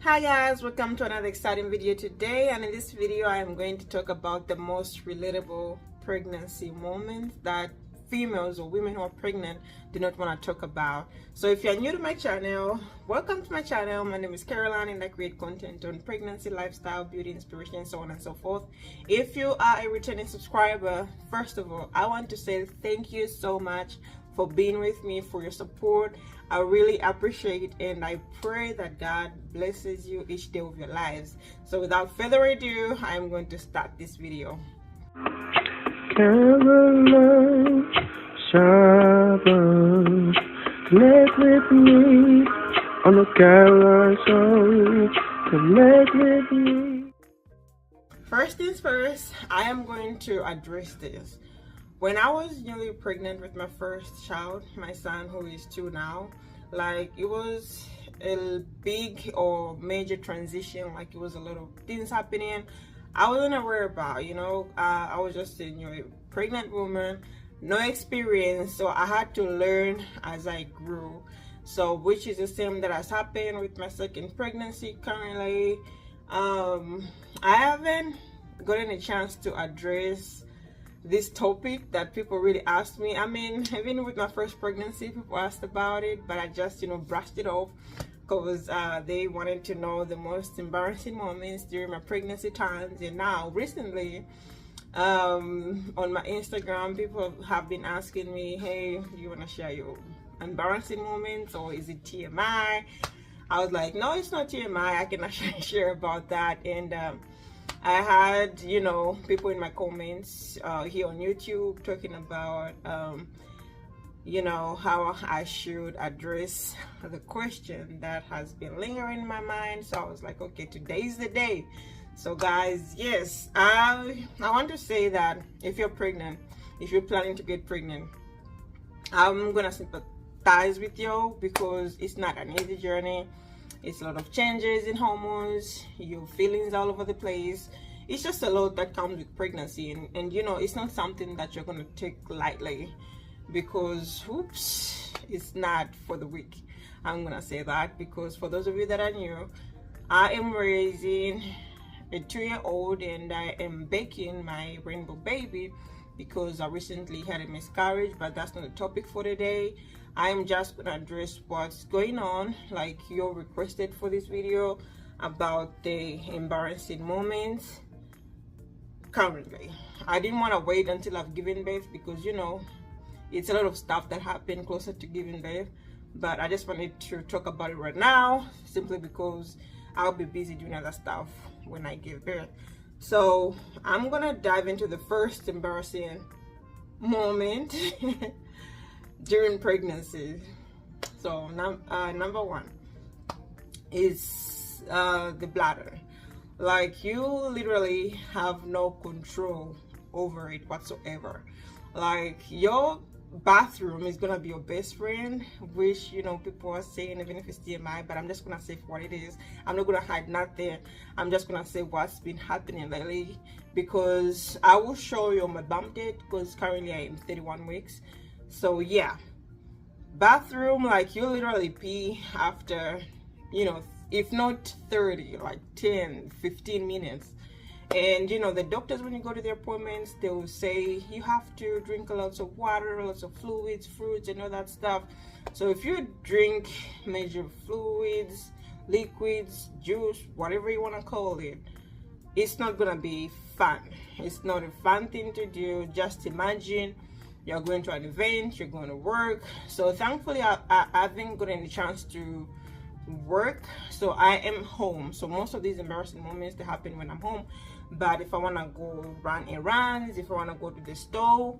Hi guys, welcome to another exciting video today, and in this video I am going to talk about the most relatable pregnancy moments that females or women who are pregnant do not want to talk about. So if you're new to my channel, welcome to my channel. My name is Caroline and I create content on pregnancy, lifestyle, beauty, inspiration, so on and so forth. If you are a returning subscriber, first of all, I want to say thank you so much for being with me, for your support. I really appreciate it, and I pray that God blesses you each day of your lives. So without further ado, I'm going to start this video. Caroline, Shaba, connect with me on the Caroline song. Connect with me. First things first, I am going to address this. When I was newly pregnant with my first child, my son who is 2 now, like it was a big or major transition. Like it was a lot of things happening I wasn't aware about, I was just a pregnant woman, no experience, so I had to learn as I grew. So which is the same that has happened with my second pregnancy currently. I haven't gotten a chance to address this topic that people really asked me. I mean, even with my first pregnancy, people asked about it, but I just brushed it off because they wanted to know the most embarrassing moments during my pregnancy times. And now recently on my Instagram, people have been asking me, hey, do you want to share your embarrassing moments, or is it TMI? I was like, no, it's not TMI. I can actually share about that. And I had, people in my comments here on YouTube talking about, how I should address the question that has been lingering in my mind. So I was like, okay, today's the day. So guys, yes, I want to say that if you're pregnant, if you're planning to get pregnant, I'm gonna sympathize with you because it's not an easy journey. It's a lot of changes in hormones, your feelings all over the place. It's just a lot that comes with pregnancy, and it's not something that you're going to take lightly, because oops, it's not for the weak. I'm going to say that because for those of you that are new, I am raising a 2-year-old and I am baking my rainbow baby because I recently had a miscarriage, but that's not the topic for today. I am just going to address what's going on, like you requested for this video, about the embarrassing moments currently. I didn't want to wait until I've given birth because it's a lot of stuff that happened closer to giving birth, but I just wanted to talk about it right now simply because I'll be busy doing other stuff when I give birth. So I'm gonna dive into the first embarrassing moment during pregnancy. So number one is the bladder. Like you literally have no control over it whatsoever. Like your bathroom is gonna be your best friend, which people are saying even if it's TMI, but I'm just gonna say for what it is. I'm not gonna hide nothing. I'm just gonna say what's been happening lately, because I will show you on my BUMPDATE because currently I am 31 weeks. So yeah, bathroom, like you literally pee after if not 30, like 10-15 minutes. And the doctors, when you go to their appointments, they will say you have to drink lots of water, lots of fluids, fruits, and all that stuff. So if you drink major fluids, liquids, juice, whatever you want to call it, it's not gonna be fun. It's not a fun thing to do. Just imagine you're going to an event, you're going to work. So thankfully I haven't gotten a chance to work, so I am home. So most of these embarrassing moments, they happen when I'm home. But if I want to go run errands, if I want to go to the store,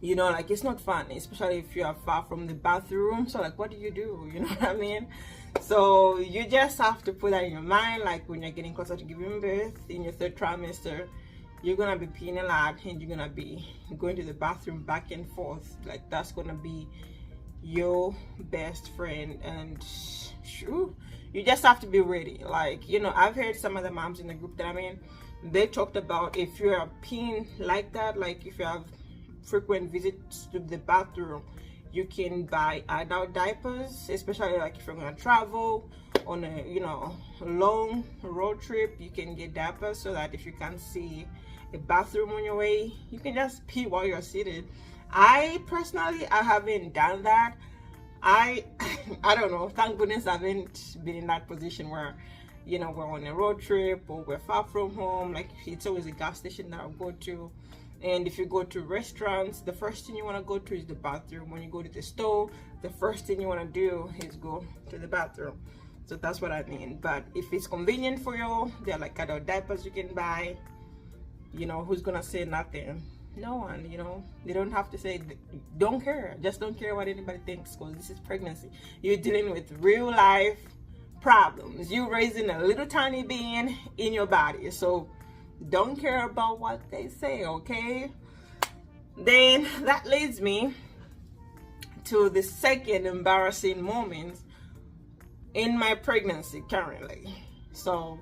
like it's not fun, especially if you are far from the bathroom. So like, what do? You know what I mean? So you just have to put that in your mind, like when you're getting closer to giving birth in your 3rd trimester, you're gonna be peeing a lot and you're gonna be going to the bathroom back and forth. Like that's gonna be your best friend, and you just have to be ready. Like I've heard some of the moms in the group that I'm in, they talked about if you're peeing like that, like if you have frequent visits to the bathroom, you can buy adult diapers, especially like if you're gonna travel on a, you know, long road trip, you can get diapers so that if you can't see a bathroom on your way, you can just pee while you're seated. I personally, I haven't done that. I I don't know, thank goodness I haven't been in that position where, you know, we're on a road trip or we're far from home. Like, it's always a gas station that I'll go to. And if you go to restaurants, the first thing you want to go to is the bathroom. When you go to the store, the first thing you want to do is go to the bathroom. So that's what I mean. But if it's convenient for you, there are like adult diapers you can buy. You know, who's gonna say nothing? No one. You know, they don't have to say, don't care. Just don't care what anybody thinks, because this is pregnancy. You're dealing with real life problems. You're raising a little tiny being in your body. So don't care about what they say, okay? Then that leads me to the second embarrassing moment in my pregnancy currently. So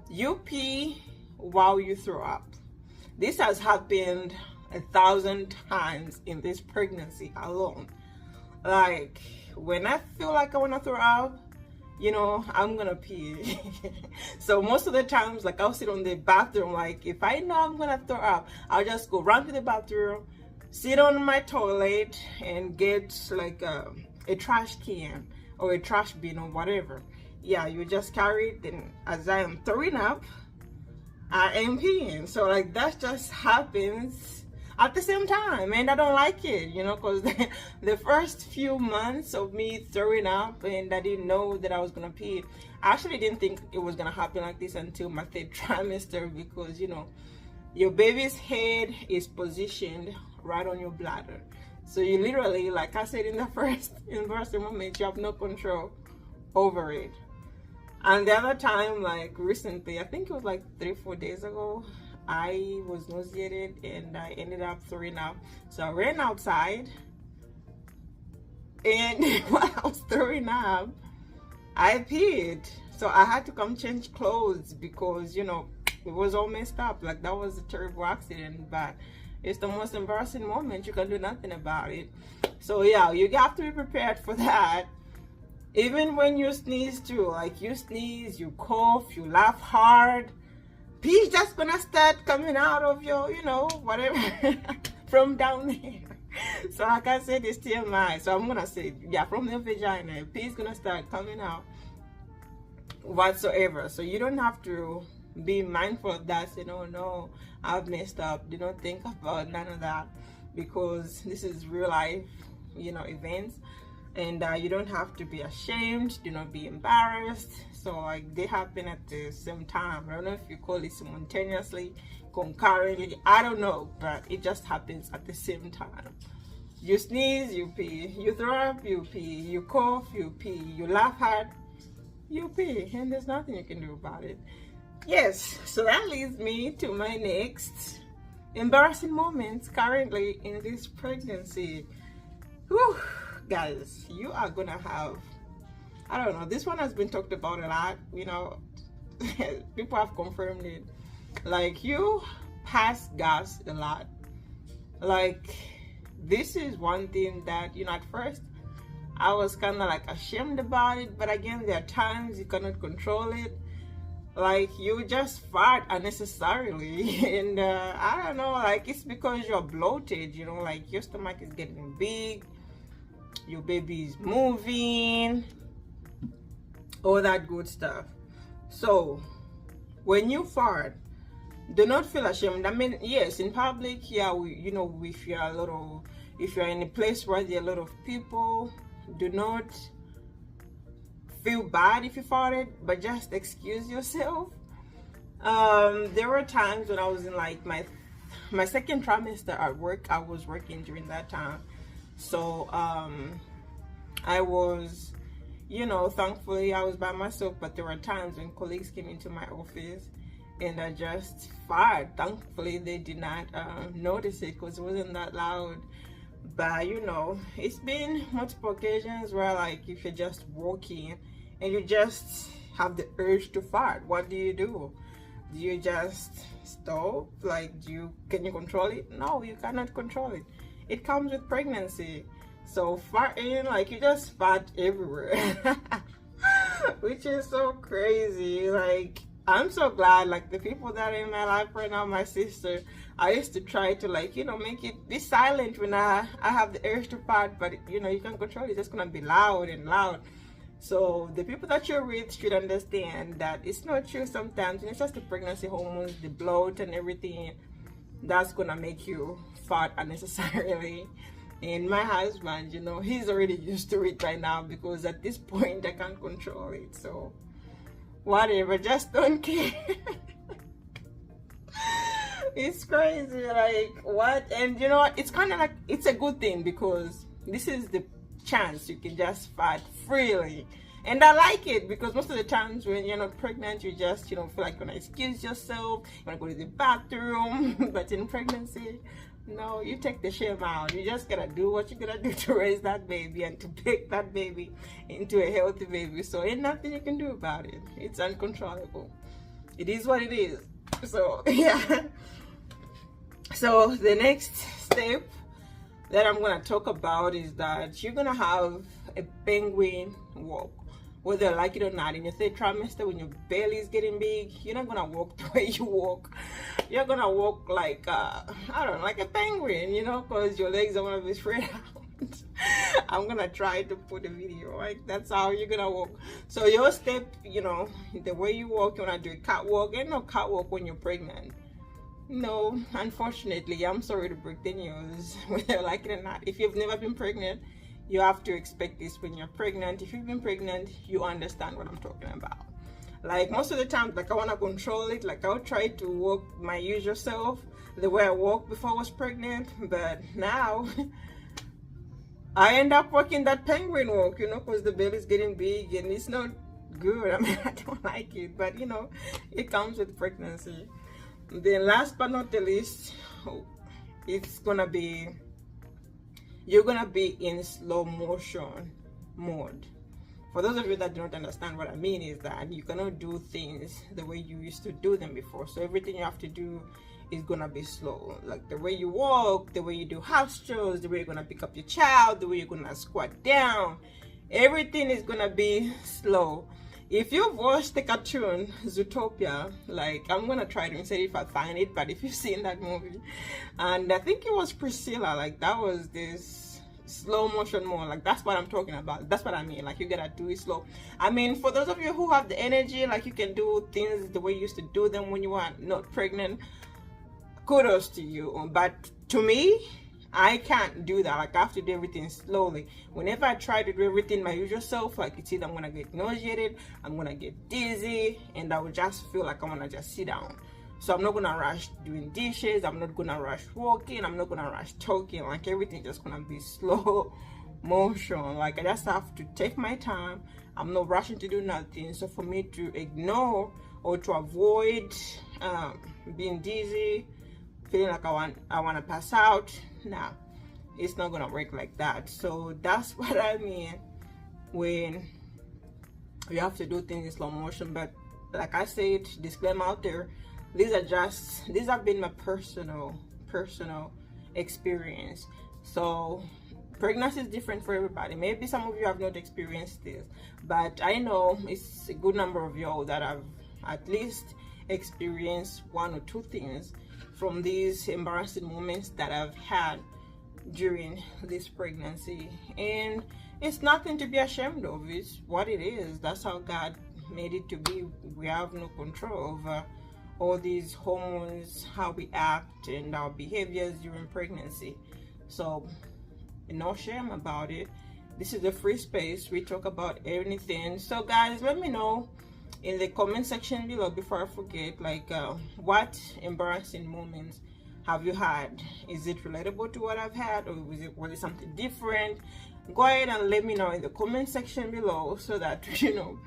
you pee while you throw up. This has happened 1,000 times in this pregnancy alone. Like, when I feel like I want to throw up, you know, I'm gonna pee. So most of the times, like, I'll sit on the bathroom. Like, if I know I'm gonna throw up, I'll just go run to the bathroom, sit on my toilet, and get like a trash can or a trash bin or whatever. Yeah, you just carry it, and as I am throwing up, I am peeing. So like, that just happens at the same time, and I don't like it, you know, because the first few months of me throwing up and I didn't know that I was gonna pee, I actually didn't think it was gonna happen like this until my 3rd trimester, because, you know, your baby's head is positioned right on your bladder. So you literally, like I said in the first moment, you have no control over it. And the other time, like recently, I think it was like 3-4 days ago, I was nauseated and I ended up throwing up. So I ran outside, and while I was throwing up, I peed. So I had to come change clothes because, you know, it was all messed up. Like, that was a terrible accident, but it's the most embarrassing moment. You can do nothing about it. So yeah, you have to be prepared for that. Even when you sneeze too, like, you sneeze, you cough, you laugh hard, pee's just gonna start coming out of your, you know, whatever, from down there. So like I said, it's TMI. So I'm gonna say, yeah, from the vagina, pee's gonna start coming out whatsoever. So you don't have to be mindful of that. Say, no, no, I've messed up. Do not think about none of that, because this is real life, you know, events. And you don't have to be ashamed. Do not be embarrassed. So like, they happen at the same time. I don't know if you call it simultaneously, concurrently, I don't know, but it just happens at the same time. You sneeze, you pee. You throw up, you pee. You cough, you pee. You laugh hard, you pee. And there's nothing you can do about it. Yes, so that leads me to my next embarrassing moments currently in this pregnancy. Whew. Guys, you are gonna have, I don't know, this one has been talked about a lot, you know. People have confirmed it. Like, you pass gas a lot. Like, this is one thing that, you know, at first I was kind of like ashamed about it, but again, there are times you cannot control it. Like, you just fart unnecessarily. And I don't know, like, it's because you're bloated, you know, like, your stomach is getting big, your baby is moving, all that good stuff. So when you fart, do not feel ashamed. I mean, yes, in public, yeah, you know, if you're in a place where there are a lot of people, do not feel bad if you farted, but just excuse yourself. There were times when I was in like my 2nd trimester at work. I was working during that time. So I was, you know, thankfully I was by myself, but there were times when colleagues came into my office and I just fired. Thankfully they did not notice it because it wasn't that loud. But you know, it's been multiple occasions where, like, if you're just walking and you just have the urge to fart, what do? Do you just stop? Like, can you control it? No, you cannot control it. It comes with pregnancy. So farting, like, you just fart everywhere. which is so crazy. Like, I'm so glad, like, the people that are in my life right now, my sister, I used to try to, like, you know, make it be silent when I have the urge to fart, but you know, you can control it. It's just gonna be loud and loud. So the people that you're with should understand that it's not true sometimes, and it's just the pregnancy hormones, the bloat and everything that's gonna make you fart unnecessarily. And my husband, you know, he's already used to it by now, because at this point I can't control it. So whatever, just don't care. It's crazy, like, what? And you know what, it's kind of like, it's a good thing, because this is the chance you can just fart freely. And I like it, because most of the times when you're not pregnant, you just, you know, feel like you're gonna excuse yourself, you wanna go to the bathroom. But in pregnancy, no, you take the shame out. You just gotta do what you gotta do to raise that baby and to make that baby into a healthy baby. So ain't nothing you can do about it. It's uncontrollable. It is what it is. So yeah. So the next step that I'm gonna talk about is that you're gonna have a penguin walk. Whether you like it or not, in your third trimester, when your belly is getting big, you're not gonna walk the way you walk. You're gonna walk like, I don't know, like a penguin, you know, because your legs are gonna be spread out. I'm gonna try to put a video, like, that's how you're gonna walk. So your step, you know, the way you walk, you wanna do a catwalk. Ain't no catwalk when you're pregnant. No, unfortunately, I'm sorry to break the news, whether you like it or not. If you've never been pregnant, you have to expect this when you're pregnant. If you've been pregnant, you understand what I'm talking about. Like, most of the time, like, I want to control it. Like, I'll try to walk my usual self, the way I walked before I was pregnant. But now, I end up walking that penguin walk, you know, because the belly's getting big and it's not good. I mean, I don't like it. But, you know, it comes with pregnancy. Then last but not the least, it's gonna be, you're gonna be in slow motion mode. For those of you that do not understand what I mean, is that you cannot do things the way you used to do them before. So everything you have to do is gonna be slow. Like the way you walk, the way you do house chores, the way you're gonna pick up your child, the way you're gonna squat down, everything is gonna be slow. If you've watched the cartoon Zootopia, like, I'm gonna try to say if I find it, but if you've seen that movie, and I think it was Priscilla, like, that was this slow motion more, like, that's what I'm talking about. That's what I mean, like, you gotta do it slow. I mean, for those of you who have the energy, like, you can do things the way you used to do them when you were not pregnant, kudos to you. But to me, I can't do that. Like, I have to do everything slowly. Whenever I try to do everything my usual self, like, it's either I'm gonna get nauseated, I'm gonna get dizzy, and I will just feel like I wanna just sit down. So I'm not gonna rush doing dishes, I'm not gonna rush walking, I'm not gonna rush talking. Like, everything just gonna be slow motion. Like, I just have to take my time. I'm not rushing to do nothing. So for me to ignore or to avoid being dizzy, feeling like I want to pass out, nah, it's not gonna work like that. So that's what I mean when you have to do things in slow motion. But like I said, disclaimer out there, these have been my personal experience. So pregnancy is different for everybody. Maybe some of you have not experienced this, but I know it's a good number of y'all that have at least experienced one or two things from these embarrassing moments that I've had during this pregnancy. And it's nothing to be ashamed of. It's what it is. That's how God made it to be. We have no control over all these hormones, how we act, and our behaviors during pregnancy. So no shame about it. This is a free space. We talk about anything. So guys, let me know in the comment section below, before I forget, like, what embarrassing moments have you had? Is it relatable to what I've had, or was it something different? Go ahead and let me know in the comment section below, so that, you know,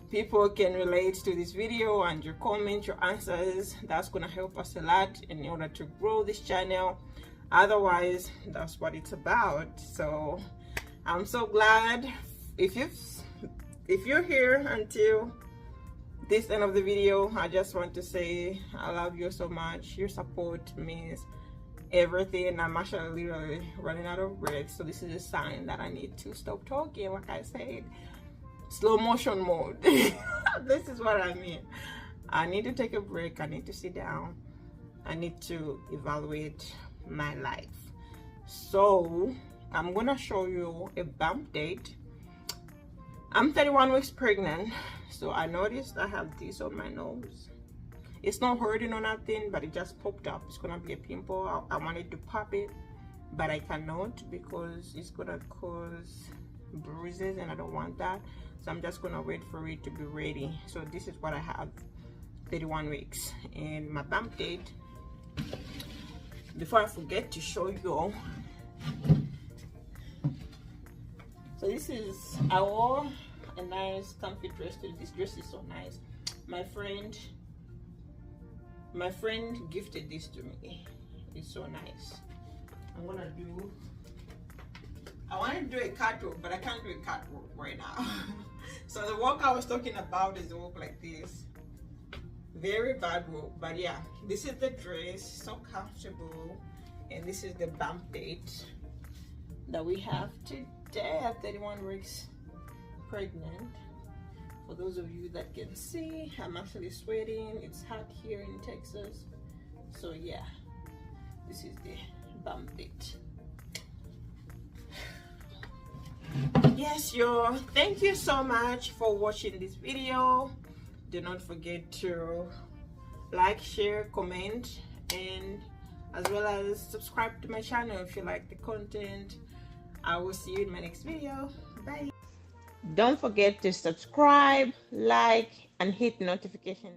people can relate to this video, and your comments, your answers, that's gonna help us a lot in order to grow this channel. Otherwise, that's what it's about. So I'm so glad if you're here until this end of the video. I just want to say I love you so much. Your support means everything. I'm actually literally running out of breath, so this is a sign that I need to stop talking, like I said. slow motion mode. This is what I mean. I need to take a break. I need to sit down. I need to evaluate my life. So I'm gonna show you a bump date. I'm 31 weeks pregnant, so I noticed I have this on my nose. It's not hurting or nothing, but it just popped up. It's gonna be a pimple. I wanted to pop it, but I cannot because it's gonna cause bruises and I don't want that. So I'm just gonna wait for it to be ready. So this is what I have, 31 weeks. And my bump date, before I forget to show you, so this is, I wore a nice comfy dress today. This dress is so nice. My friend gifted this to me. It's so nice. I'm gonna do, I want to do a catwalk, but I can't do a catwalk right now. So the walk I was talking about is the walk like this. Very bad walk, but yeah, this is the dress, so comfortable. And this is the bump date that we have today at 31 weeks pregnant. For those of you that can see, I'm actually sweating. It's hot here in Texas. So yeah, this is the bump date. Yes, y'all, thank you so much for watching this video. Do not forget to like, share, comment, and as well as subscribe to my channel if you like the content. I will see you in my next video. Bye. Don't forget to subscribe, like, and hit notification.